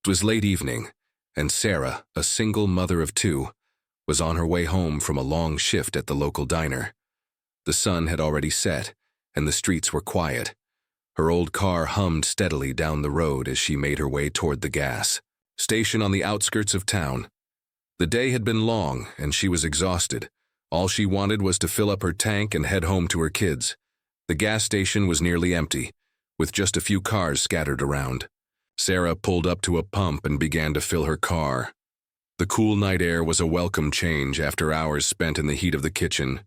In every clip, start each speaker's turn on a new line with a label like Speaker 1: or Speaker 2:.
Speaker 1: It was late evening, and Sarah, a single mother of two, was on her way home from a long shift at the local diner. The sun had already set, and the streets were quiet. Her old car hummed steadily down the road as she made her way toward the gas station on the outskirts of town. The day had been long, and she was exhausted. All she wanted was to fill up her tank and head home to her kids. The gas station was nearly empty, with just a few cars scattered around. Sarah pulled up to a pump and began to fill her car. The cool night air was a welcome change after hours spent in the heat of the kitchen.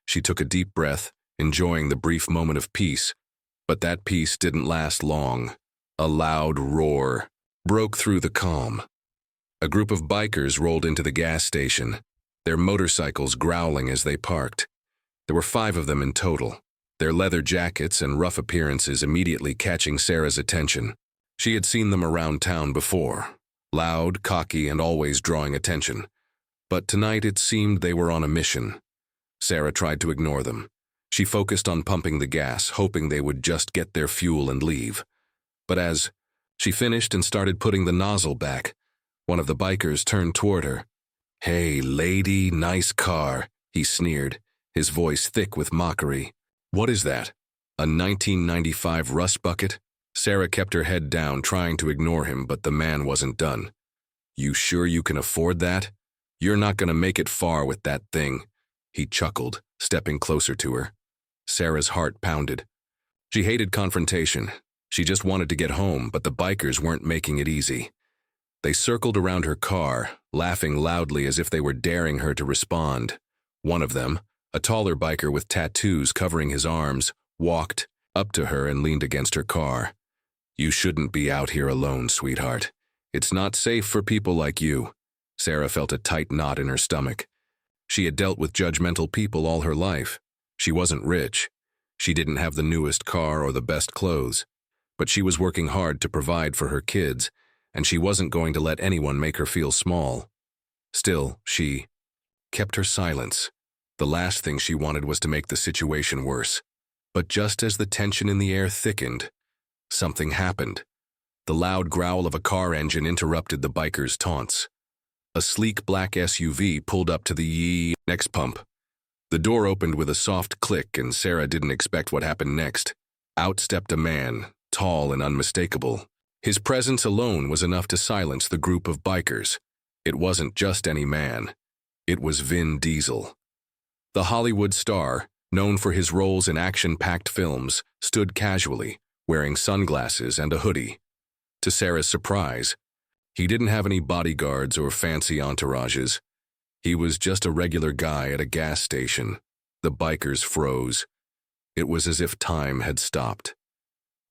Speaker 1: She took a deep breath, enjoying the brief moment of peace. But that peace didn't last long. A loud roar broke through the calm. A group of bikers rolled into the gas station, their motorcycles growling as they parked. There were 5 of them in total, their leather jackets and rough appearances immediately catching Sarah's attention. She had seen them around town before, loud, cocky, and always drawing attention. But tonight it seemed they were on a mission. Sarah tried to ignore them. She focused on pumping the gas, hoping they would just get their fuel and leave. But as she finished and started putting the nozzle back, one of the bikers turned toward her. "Hey, lady, nice car," he sneered, his voice thick with mockery. "What is that? A 1995 rust bucket?" Sarah kept her head down, trying to ignore him, but the man wasn't done. "You sure you can afford that? You're not going to make it far with that thing," he chuckled, stepping closer to her. Sarah's heart pounded. She hated confrontation. She just wanted to get home, but the bikers weren't making it easy. They circled around her car, laughing loudly as if they were daring her to respond. One of them, a taller biker with tattoos covering his arms, walked up to her and leaned against her car. "You shouldn't be out here alone, sweetheart. It's not safe for people like you." Sarah felt a tight knot in her stomach. She had dealt with judgmental people all her life. She wasn't rich. She didn't have the newest car or the best clothes. But she was working hard to provide for her kids, and she wasn't going to let anyone make her feel small. Still, she kept her silence. The last thing she wanted was to make the situation worse. But just as the tension in the air thickened, something happened. The loud growl of a car engine interrupted the bikers' taunts. A sleek black SUV pulled up to the next pump. The door opened with a soft click, and Sarah didn't expect what happened next. Out stepped a man, tall and unmistakable. His presence alone was enough to silence the group of bikers. It wasn't just any man. It was Vin Diesel. The Hollywood star, known for his roles in action-packed films, stood casually, wearing sunglasses and a hoodie. To Sarah's surprise, he didn't have any bodyguards or fancy entourages. He was just a regular guy at a gas station. The bikers froze. It was as if time had stopped.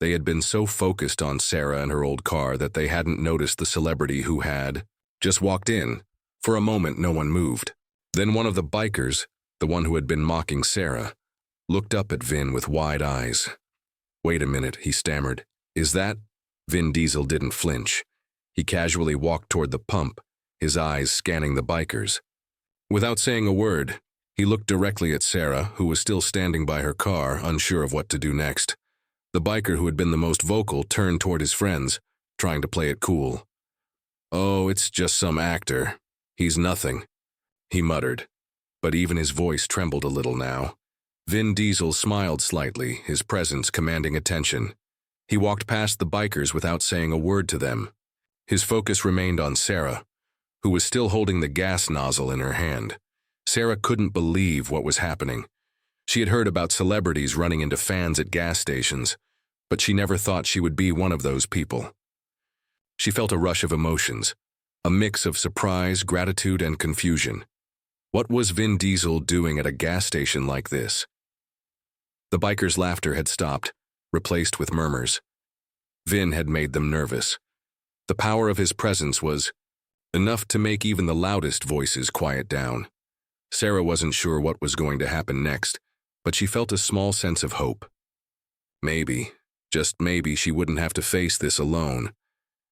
Speaker 1: They had been so focused on Sarah and her old car that they hadn't noticed the celebrity who had just walked in. For a moment, no one moved. Then one of the bikers, the one who had been mocking Sarah, looked up at Vin with wide eyes. "Wait a minute," he stammered. "Is that—" Vin Diesel didn't flinch. He casually walked toward the pump, his eyes scanning the bikers. Without saying a word, he looked directly at Sarah, who was still standing by her car, unsure of what to do next. The biker who had been the most vocal turned toward his friends, trying to play it cool. "Oh, it's just some actor. He's nothing," he muttered, but even his voice trembled a little now. Vin Diesel smiled slightly, his presence commanding attention. He walked past the bikers without saying a word to them. His focus remained on Sarah, who was still holding the gas nozzle in her hand. Sarah couldn't believe what was happening. She had heard about celebrities running into fans at gas stations, but she never thought she would be one of those people. She felt a rush of emotions, a mix of surprise, gratitude, and confusion. What was Vin Diesel doing at a gas station like this? The bikers' laughter had stopped, replaced with murmurs. Vin had made them nervous. The power of his presence was enough to make even the loudest voices quiet down. Sarah wasn't sure what was going to happen next, but she felt a small sense of hope. Maybe, just maybe, she wouldn't have to face this alone.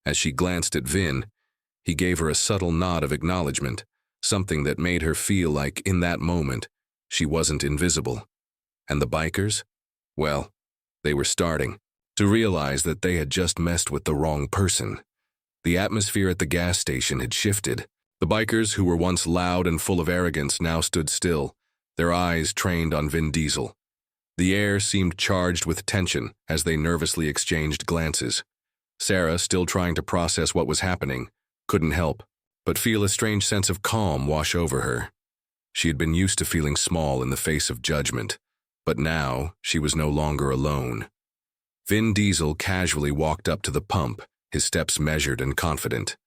Speaker 1: As she glanced at Vin, he gave her a subtle nod of acknowledgement, something that made her feel like, in that moment, she wasn't invisible. And the bikers? Well, they were starting to realize that they had just messed with the wrong person. The atmosphere at the gas station had shifted. The bikers, who were once loud and full of arrogance, now stood still, their eyes trained on Vin Diesel. The air seemed charged with tension as they nervously exchanged glances. Sarah, still trying to process what was happening, couldn't help but feel a strange sense of calm wash over her. She had been used to feeling small in the face of judgment, but now she was no longer alone. Vin Diesel casually walked up to the pump, his steps measured and confident.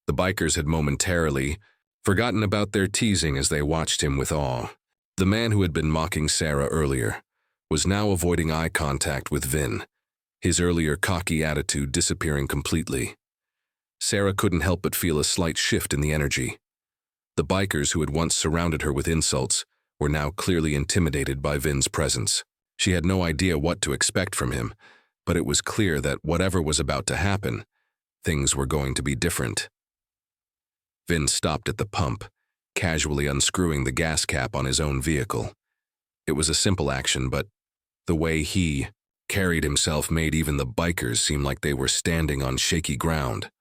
Speaker 1: The bikers had momentarily forgotten about their teasing as they watched him with awe. The man who had been mocking Sarah earlier was now avoiding eye contact with Vin, his earlier cocky attitude disappearing completely. Sarah couldn't help but feel a slight shift in the energy. The bikers who had once surrounded her with insults were now clearly intimidated by Vin's presence. She had no idea what to expect from him, but it was clear that whatever was about to happen, things were going to be different. Vin stopped at the pump, casually unscrewing the gas cap on his own vehicle. It was a simple action, but the way he carried himself made even the bikers seem like they were standing on shaky ground.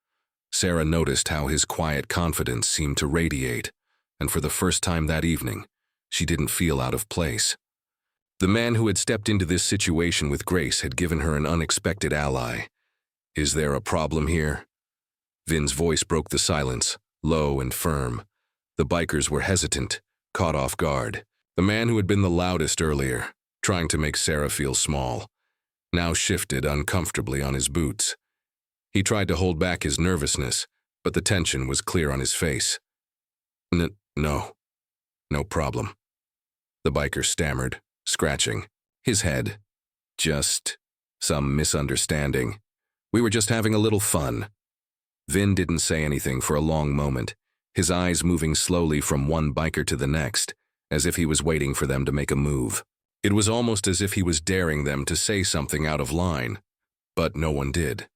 Speaker 1: Sarah noticed how his quiet confidence seemed to radiate, and for the first time that evening, she didn't feel out of place. The man who had stepped into this situation with grace had given her an unexpected ally. "Is there a problem here?" Vin's voice broke the silence, low and firm. The bikers were hesitant, caught off guard. The man who had been the loudest earlier, trying to make Sarah feel small, now shifted uncomfortably on his boots. He tried to hold back his nervousness, but the tension was clear on his face. No problem," the biker stammered, scratching his head. "Just some misunderstanding. We were just having a little fun." Vin didn't say anything for a long moment, his eyes moving slowly from one biker to the next, as if he was waiting for them to make a move. It was almost as if he was daring them to say something out of line, but no one did.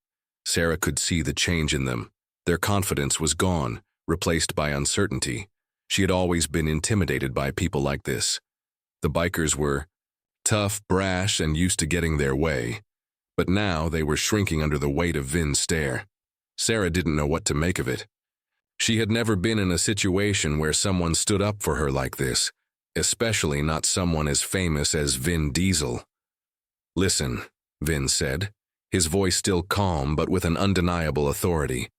Speaker 1: Sarah could see the change in them. Their confidence was gone, replaced by uncertainty. She had always been intimidated by people like this. The bikers were tough, brash, and used to getting their way, but now they were shrinking under the weight of Vin's stare. Sarah didn't know what to make of it. She had never been in a situation where someone stood up for her like this, especially not someone as famous as Vin Diesel. "Listen," Vin said, his voice still calm but with an undeniable authority.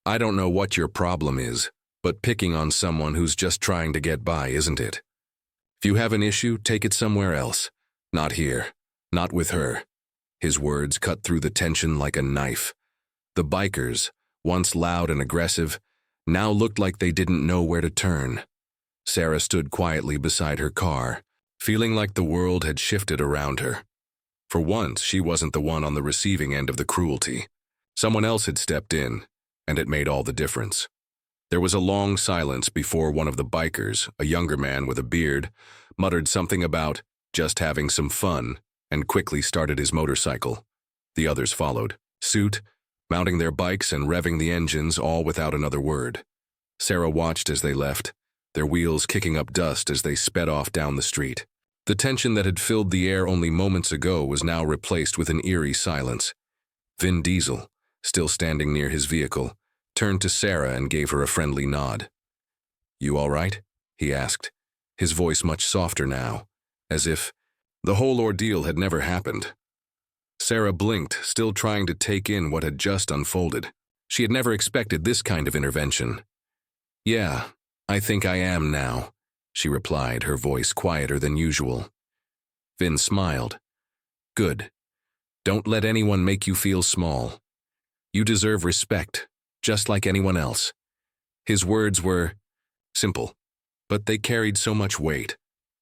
Speaker 1: "I don't know what your problem is, but picking on someone who's just trying to get by, isn't it? If you have an issue, take it somewhere else. Not here. Not with her." His words cut through the tension like a knife. The bikers, once loud and aggressive, now looked like they didn't know where to turn. Sarah stood quietly beside her car, feeling like the world had shifted around her. For once, she wasn't the one on the receiving end of the cruelty. Someone else had stepped in, and it made all the difference. There was a long silence before one of the bikers, a younger man with a beard, muttered something about just having some fun and quickly started his motorcycle. The others followed suit, mounting their bikes and revving the engines, all without another word. Sarah watched as they left, their wheels kicking up dust as they sped off down the street. The tension that had filled the air only moments ago was now replaced with an eerie silence. Vin Diesel, still standing near his vehicle, turned to Sarah and gave her a friendly nod. "You all right?" he asked, his voice much softer now, as if the whole ordeal had never happened. Sarah blinked, still trying to take in what had just unfolded. She had never expected this kind of intervention. "Yeah, I think I am now," she replied, her voice quieter than usual. Vin smiled. "Good. Don't let anyone make you feel small. You deserve respect, just like anyone else." His words were simple, but they carried so much weight.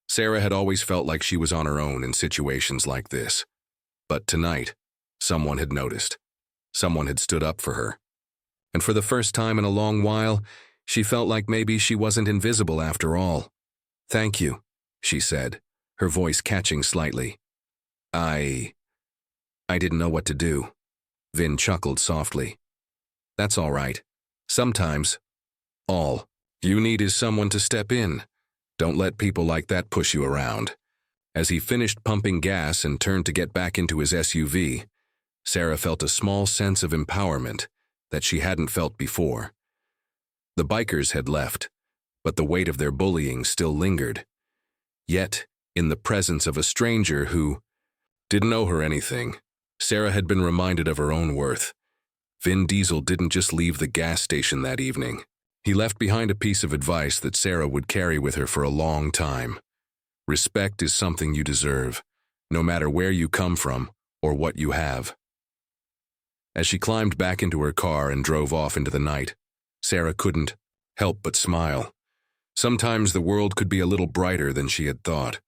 Speaker 1: Sarah had always felt like she was on her own in situations like this. But tonight, someone had noticed. Someone had stood up for her. And for the first time in a long while, she felt like maybe she wasn't invisible after all. "Thank you," she said, her voice catching slightly. I didn't know what to do." Vin chuckled softly. "That's all right. Sometimes, all you need is someone to step in. Don't let people like that push you around." As he finished pumping gas and turned to get back into his SUV, Sarah felt a small sense of empowerment, that she hadn't felt before. The bikers had left, but the weight of their bullying still lingered. Yet, in the presence of a stranger who didn't owe her anything, Sarah had been reminded of her own worth. Vin Diesel didn't just leave the gas station that evening. He left behind a piece of advice that Sarah would carry with her for a long time. Respect is something you deserve, no matter where you come from or what you have. As she climbed back into her car and drove off into the night, Sarah couldn't help but smile. Sometimes the world could be a little brighter than she had thought.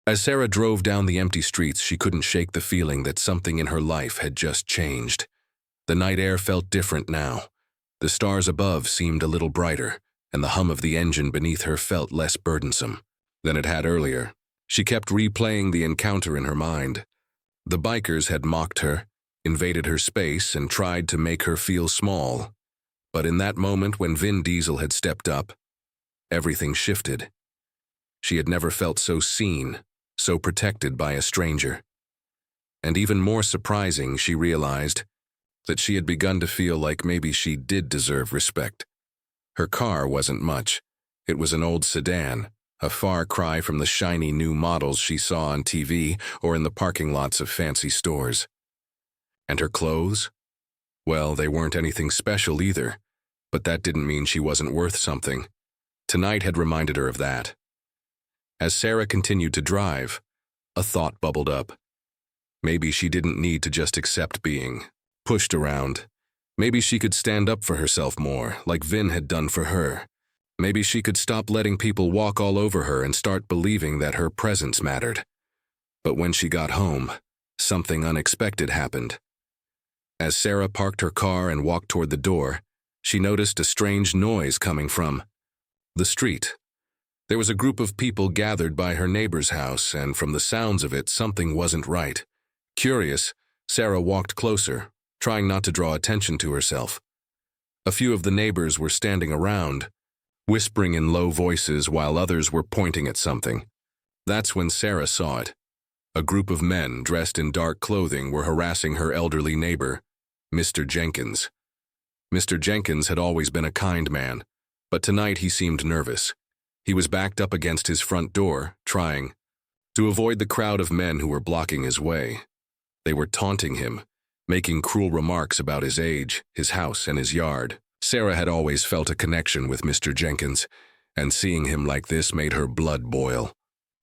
Speaker 1: As Sarah drove down the empty streets, she couldn't shake the feeling that something in her life had just changed. The night air felt different now. The stars above seemed a little brighter, and the hum of the engine beneath her felt less burdensome than it had earlier. She kept replaying the encounter in her mind. The bikers had mocked her, invaded her space, and tried to make her feel small. But in that moment when Vin Diesel had stepped up, everything shifted. She had never felt so seen, so protected by a stranger. And even more surprising, she realized that she had begun to feel like maybe she did deserve respect. Her car wasn't much. It was an old sedan, a far cry from the shiny new models she saw on TV or in the parking lots of fancy stores. And her clothes? Well, they weren't anything special either, but that didn't mean she wasn't worth something. Tonight had reminded her of that. As Sarah continued to drive, a thought bubbled up. Maybe she didn't need to just accept being pushed around. Maybe she could stand up for herself more, like Vin had done for her. Maybe she could stop letting people walk all over her and start believing that her presence mattered. But when she got home, something unexpected happened. As Sarah parked her car and walked toward the door, she noticed a strange noise coming from the street. There was a group of people gathered by her neighbor's house, and from the sounds of it, something wasn't right. Curious, Sarah walked closer, trying not to draw attention to herself. A few of the neighbors were standing around, whispering in low voices while others were pointing at something. That's when Sarah saw it. A group of men dressed in dark clothing were harassing her elderly neighbor, Mr. Jenkins. Mr. Jenkins had always been a kind man, but tonight he seemed nervous. He was backed up against his front door, trying to avoid the crowd of men who were blocking his way. They were taunting him, making cruel remarks about his age, his house, and his yard. Sarah had always felt a connection with Mr. Jenkins, and seeing him like this made her blood boil.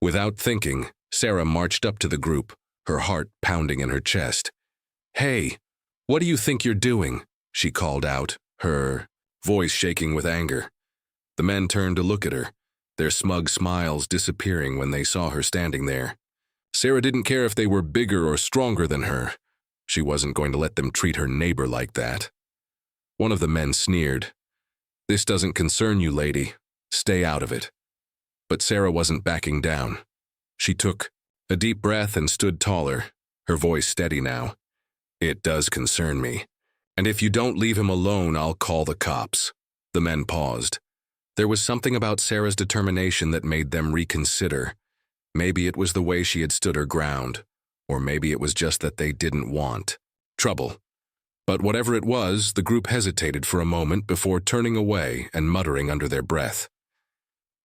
Speaker 1: Without thinking, Sarah marched up to the group, her heart pounding in her chest. "Hey, what do you think you're doing?" she called out, her voice shaking with anger. The men turned to look at her, their smug smiles disappearing when they saw her standing there. Sarah didn't care if they were bigger or stronger than her. She wasn't going to let them treat her neighbor like that. One of the men sneered. "This doesn't concern you, lady. Stay out of it." But Sarah wasn't backing down. She took a deep breath and stood taller, her voice steady now. "It does concern me. And if you don't leave him alone, I'll call the cops." The men paused. There was something about Sarah's determination that made them reconsider. Maybe it was the way she had stood her ground, or maybe it was just that they didn't want trouble. But whatever it was, the group hesitated for a moment before turning away and muttering under their breath.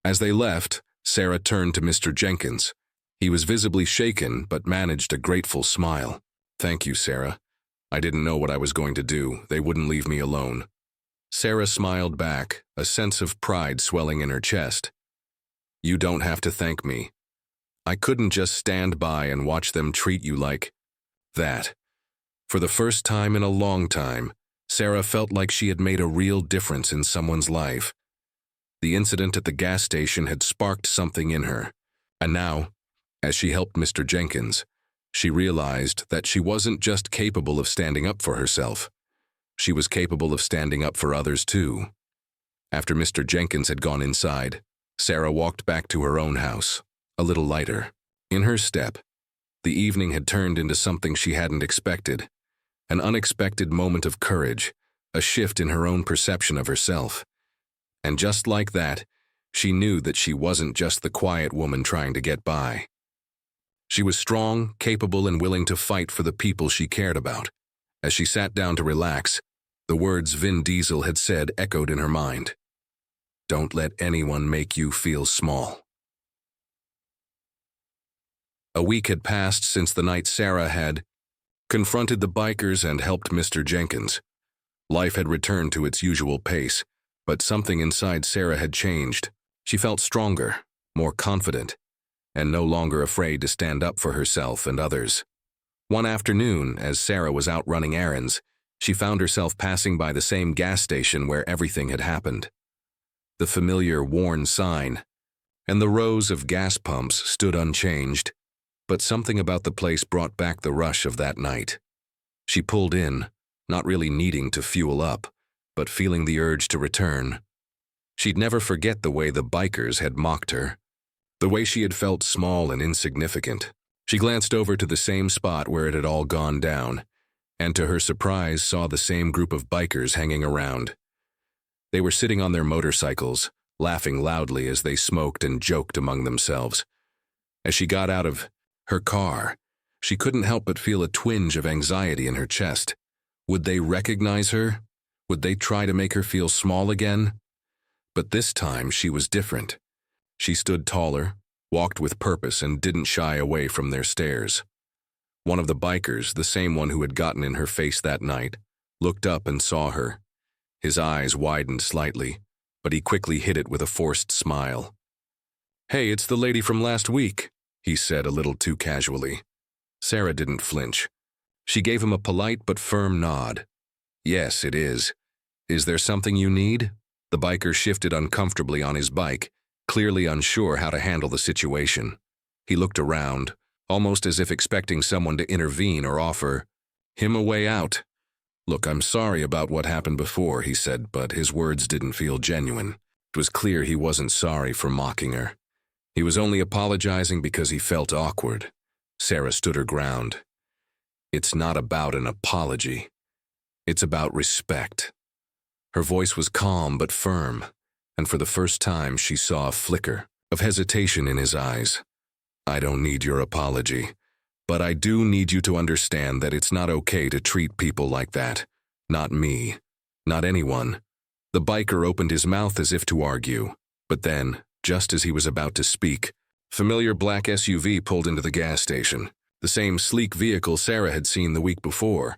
Speaker 1: As they left, Sarah turned to Mr. Jenkins. He was visibly shaken, but managed a grateful smile. "Thank you, Sarah. I didn't know what I was going to do. They wouldn't leave me alone." Sarah smiled back, a sense of pride swelling in her chest. "You don't have to thank me. I couldn't just stand by and watch them treat you like that." For the first time in a long time, Sarah felt like she had made a real difference in someone's life. The incident at the gas station had sparked something in her, and now, as she helped Mr. Jenkins, she realized that she wasn't just capable of standing up for herself. She was capable of standing up for others too. After Mr. Jenkins had gone inside, Sarah walked back to her own house, a little lighter in her step. The evening had turned into something she hadn't expected, an unexpected moment of courage, a shift in her own perception of herself. And just like that, she knew that she wasn't just the quiet woman trying to get by. She was strong, capable, and willing to fight for the people she cared about. As she sat down to relax, The words Vin Diesel had said echoed in her mind. Don't let anyone make you feel small. A week had passed since the night Sarah had confronted the bikers and helped Mr. Jenkins. Life had returned to its usual pace, but something inside Sarah had changed. She felt stronger, more confident, and no longer afraid to stand up for herself and others. One afternoon, as Sarah was out running errands, she found herself passing by the same gas station where everything had happened. The familiar worn sign and the rows of gas pumps stood unchanged, but something about the place brought back the rush of that night. She pulled in, not really needing to fuel up, but feeling the urge to return. She'd never forget the way the bikers had mocked her, the way she had felt small and insignificant. She glanced over to the same spot where it had all gone down, and to her surprise saw the same group of bikers hanging around. They were sitting on their motorcycles, laughing loudly as they smoked and joked among themselves. As she got out of her car, she couldn't help but feel a twinge of anxiety in her chest. Would they recognize her? Would they try to make her feel small again? But this time she was different. She stood taller, walked with purpose, and didn't shy away from their stares. One of the bikers, the same one who had gotten in her face that night, looked up and saw her. His eyes widened slightly, but he quickly hid it with a forced smile. "Hey, it's the lady from last week," he said a little too casually. Sarah didn't flinch. She gave him a polite but firm nod. "Yes, it is. Is there something you need?" The biker shifted uncomfortably on his bike, clearly unsure how to handle the situation. He looked around, almost as if expecting someone to intervene or offer him a way out. "Look, I'm sorry about what happened before," he said, but his words didn't feel genuine. It was clear he wasn't sorry for mocking her. He was only apologizing because he felt awkward. Sarah stood her ground. "It's not about an apology. It's about respect." Her voice was calm but firm, and for the first time she saw a flicker of hesitation in his eyes. "I don't need your apology, but I do need you to understand that it's not okay to treat people like that. Not me. Not anyone." The biker opened his mouth as if to argue, but then, just as he was about to speak, a familiar black SUV pulled into the gas station, the same sleek vehicle Sarah had seen the week before.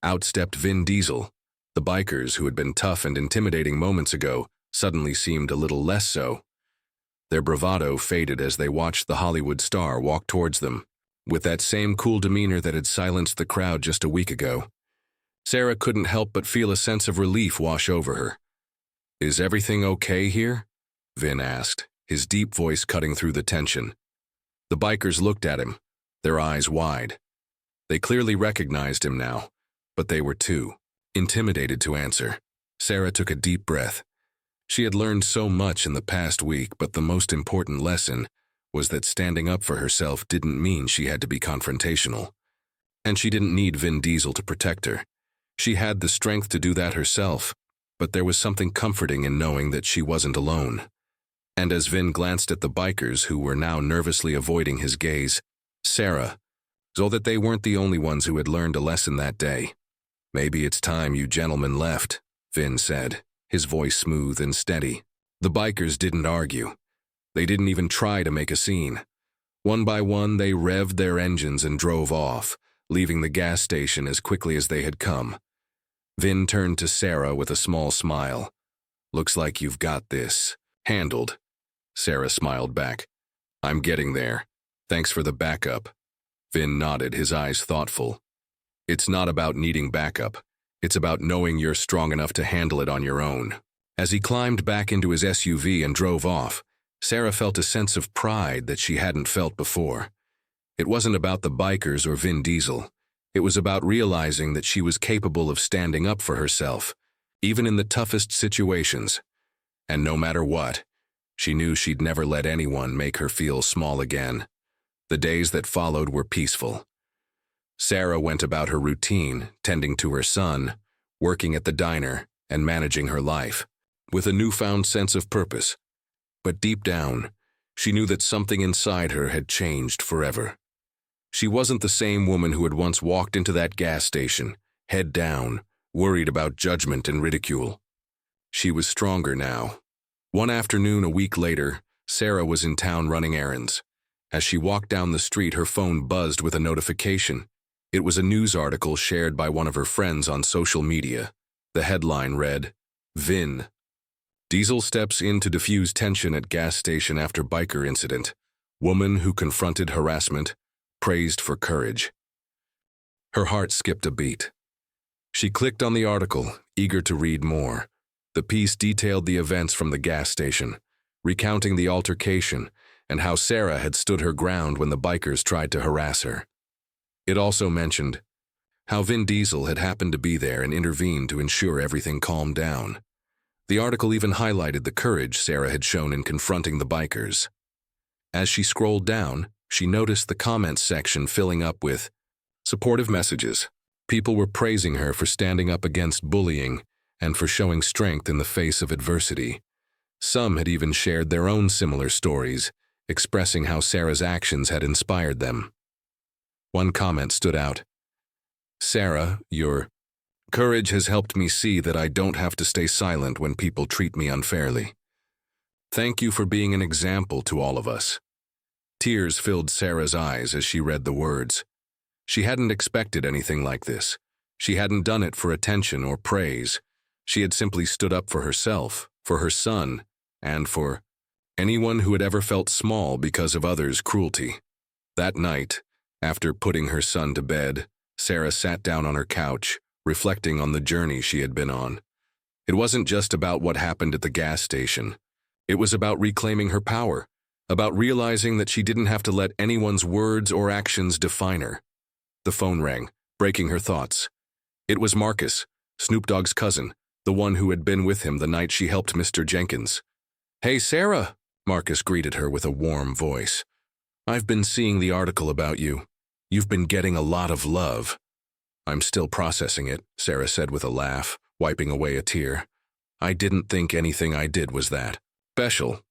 Speaker 1: Out stepped Vin Diesel. The bikers, who had been tough and intimidating moments ago, suddenly seemed a little less so. Their bravado faded as they watched the Hollywood star walk towards them, with that same cool demeanor that had silenced the crowd just a week ago. Sarah couldn't help but feel a sense of relief wash over her. "Is everything okay here?" Vin asked, his deep voice cutting through the tension. The bikers looked at him, their eyes wide. They clearly recognized him now, but they were too intimidated to answer. Sarah took a deep breath. She had learned so much in the past week, but the most important lesson was that standing up for herself didn't mean she had to be confrontational. And she didn't need Vin Diesel to protect her. She had the strength to do that herself, but there was something comforting in knowing that she wasn't alone. And as Vin glanced at the bikers who were now nervously avoiding his gaze, Sarah saw that they weren't the only ones who had learned a lesson that day. "Maybe it's time you gentlemen left," Vin said, his voice smooth and steady. The bikers didn't argue. They didn't even try to make a scene. One by one, they revved their engines and drove off, leaving the gas station as quickly as they had come. Vin turned to Sarah with a small smile. "Looks like you've got this handled." Sarah smiled back. "I'm getting there. Thanks for the backup." Vin nodded, his eyes thoughtful. "It's not about needing backup. It's about knowing you're strong enough to handle it on your own." As he climbed back into his SUV and drove off, Sarah felt a sense of pride that she hadn't felt before. It wasn't about the bikers or Vin Diesel. It was about realizing that she was capable of standing up for herself, even in the toughest situations. And no matter what, she knew she'd never let anyone make her feel small again. The days that followed were peaceful. Sarah went about her routine, tending to her son, working at the diner, and managing her life, with a newfound sense of purpose. But deep down, she knew that something inside her had changed forever. She wasn't the same woman who had once walked into that gas station, head down, worried about judgment and ridicule. She was stronger now. One afternoon a week later, Sarah was in town running errands. As she walked down the street, her phone buzzed with a notification. It was a news article shared by one of her friends on social media. The headline read, "Vin. Diesel steps in to diffuse tension at gas station after biker incident. Woman who confronted harassment, praised for courage." Her heart skipped a beat. She clicked on the article, eager to read more. The piece detailed the events from the gas station, recounting the altercation and how Sarah had stood her ground when the bikers tried to harass her. It also mentioned how Vin Diesel had happened to be there and intervened to ensure everything calmed down. The article even highlighted the courage Sarah had shown in confronting the bikers. As she scrolled down, she noticed the comments section filling up with supportive messages. People were praising her for standing up against bullying and for showing strength in the face of adversity. Some had even shared their own similar stories, expressing how Sarah's actions had inspired them. One comment stood out. "Sarah, your courage has helped me see that I don't have to stay silent when people treat me unfairly. Thank you for being an example to all of us." Tears filled Sarah's eyes as she read the words. She hadn't expected anything like this. She hadn't done it for attention or praise. She had simply stood up for herself, for her son, and for anyone who had ever felt small because of others' cruelty. That night, after putting her son to bed, Sarah sat down on her couch, reflecting on the journey she had been on. It wasn't just about what happened at the gas station. It was about reclaiming her power, about realizing that she didn't have to let anyone's words or actions define her. The phone rang, breaking her thoughts. It was Marcus, Snoop Dogg's cousin, the one who had been with him the night she helped Mr. Jenkins. "Hey, Sarah," Marcus greeted her with a warm voice. "I've been seeing the article about you. You've been getting a lot of love." "I'm still processing it," Sarah said with a laugh, wiping away a tear. "I didn't think anything I did was that special."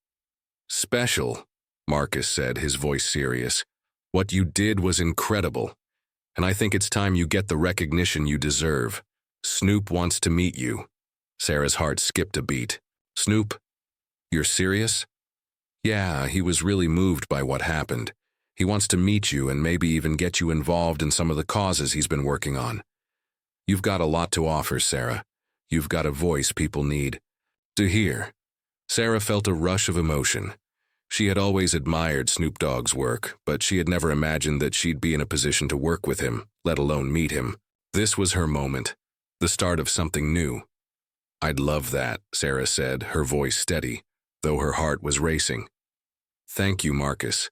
Speaker 1: "Special," Marcus said, his voice serious. "What you did was incredible. And I think it's time you get the recognition you deserve. Snoop wants to meet you." Sarah's heart skipped a beat. "Snoop? You're serious?" "Yeah, he was really moved by what happened. He wants to meet you and maybe even get you involved in some of the causes he's been working on. You've got a lot to offer, Sarah. You've got a voice people need to hear." Sarah felt a rush of emotion. She had always admired Snoop Dogg's work, but she had never imagined that she'd be in a position to work with him, let alone meet him. This was her moment, the start of something new. "I'd love that," Sarah said, her voice steady, though her heart was racing. "Thank you, Marcus.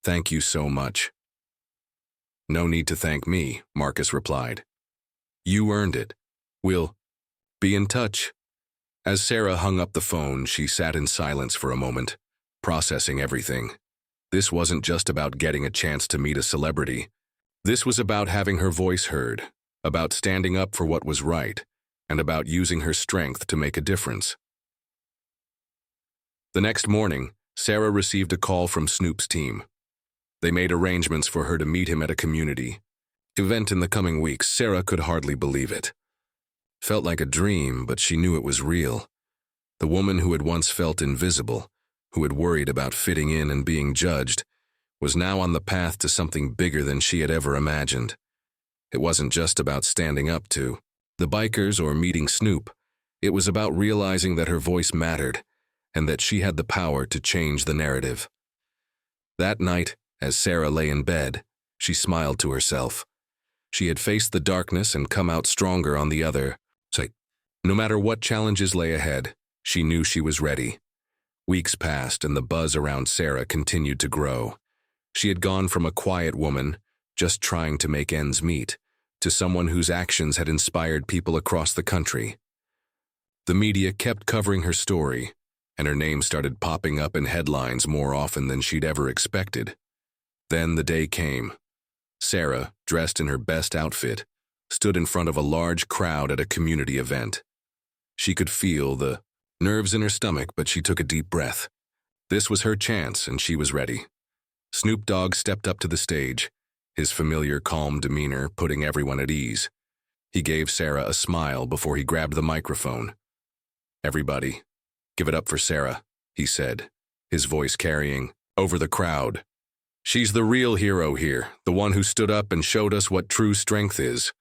Speaker 1: Thank you so much." "No need to thank me," Marcus replied. "You earned it. We'll be in touch." As Sarah hung up the phone, she sat in silence for a moment, processing everything. This wasn't just about getting a chance to meet a celebrity. This was about having her voice heard, about standing up for what was right, and about using her strength to make a difference. The next morning, Sarah received a call from Snoop's team. They made arrangements for her to meet him at a community event in the coming weeks. Sarah could hardly believe it. Felt like a dream, but she knew it was real. The woman who had once felt invisible, who had worried about fitting in and being judged, was now on the path to something bigger than she had ever imagined. It wasn't just about standing up to the bikers or meeting Snoop. It was about realizing that her voice mattered and that she had the power to change the narrative. That night, as Sarah lay in bed, she smiled to herself. She had faced the darkness and come out stronger on the other side. No matter what challenges lay ahead, she knew she was ready. Weeks passed and the buzz around Sarah continued to grow. She had gone from a quiet woman, just trying to make ends meet, to someone whose actions had inspired people across the country. The media kept covering her story, and her name started popping up in headlines more often than she'd ever expected. Then the day came. Sarah, dressed in her best outfit, stood in front of a large crowd at a community event. She could feel the nerves in her stomach, but she took a deep breath. This was her chance, and she was ready. Snoop Dogg stepped up to the stage, his familiar calm demeanor putting everyone at ease. He gave Sarah a smile before he grabbed the microphone. "Everybody, give it up for Sarah," he said, his voice carrying over the crowd. "She's the real hero here, the one who stood up and showed us what true strength is."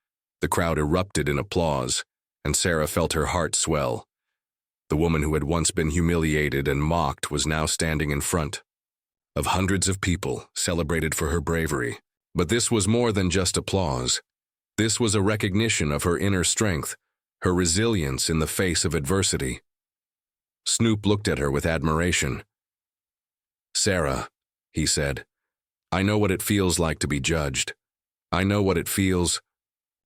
Speaker 1: The crowd erupted in applause, and Sarah felt her heart swell. The woman who had once been humiliated and mocked was now standing in front of hundreds of people, celebrated for her bravery. But this was more than just applause. This was a recognition of her inner strength, her resilience in the face of adversity. Snoop looked at her with admiration. "Sarah," he said, "I know what it feels like to be judged. I know what it feels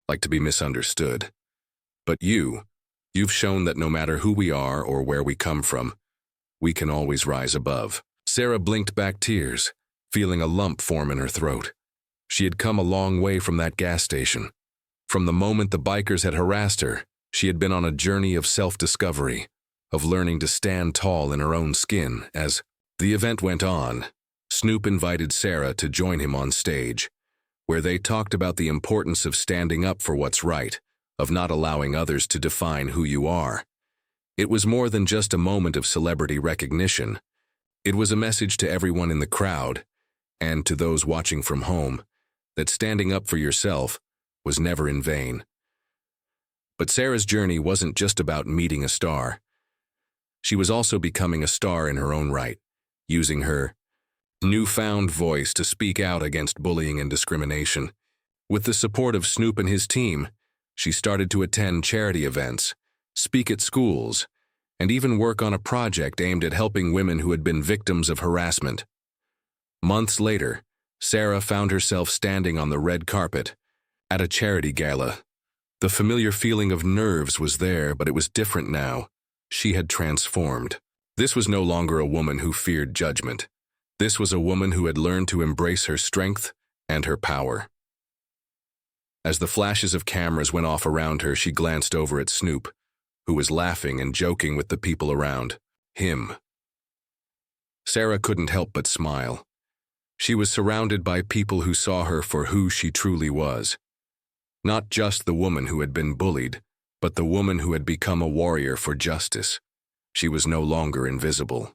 Speaker 1: like to be misunderstood. But you've shown that no matter who we are or where we come from, we can always rise above." Sarah blinked back tears, feeling a lump form in her throat. She had come a long way from that gas station. From the moment the bikers had harassed her, she had been on a journey of self-discovery, of learning to stand tall in her own skin. As the event went on, Snoop invited Sarah to join him on stage, where they talked about the importance of standing up for what's right, of not allowing others to define who you are. It was more than just a moment of celebrity recognition. It was a message to everyone in the crowd, and to those watching from home, that standing up for yourself was never in vain. But Sarah's journey wasn't just about meeting a star. She was also becoming a star in her own right, using her newfound voice to speak out against bullying and discrimination. With the support of Snoop and his team, she started to attend charity events, speak at schools, and even work on a project aimed at helping women who had been victims of harassment. Months later, Sarah found herself standing on the red carpet at a charity gala. The familiar feeling of nerves was there, but it was different now. She had transformed. This was no longer a woman who feared judgment. This was a woman who had learned to embrace her strength and her power. As the flashes of cameras went off around her, she glanced over at Snoop, who was laughing and joking with the people around him. Sarah couldn't help but smile. She was surrounded by people who saw her for who she truly was. Not just the woman who had been bullied, but the woman who had become a warrior for justice. She was no longer invisible.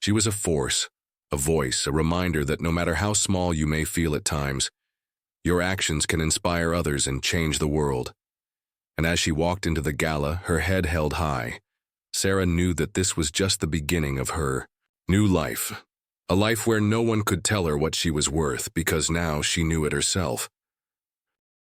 Speaker 1: She was a force, a voice, a reminder that no matter how small you may feel at times, your actions can inspire others and change the world. And as she walked into the gala, her head held high, Sarah knew that this was just the beginning of her new life. A life where no one could tell her what she was worth, because now she knew it herself.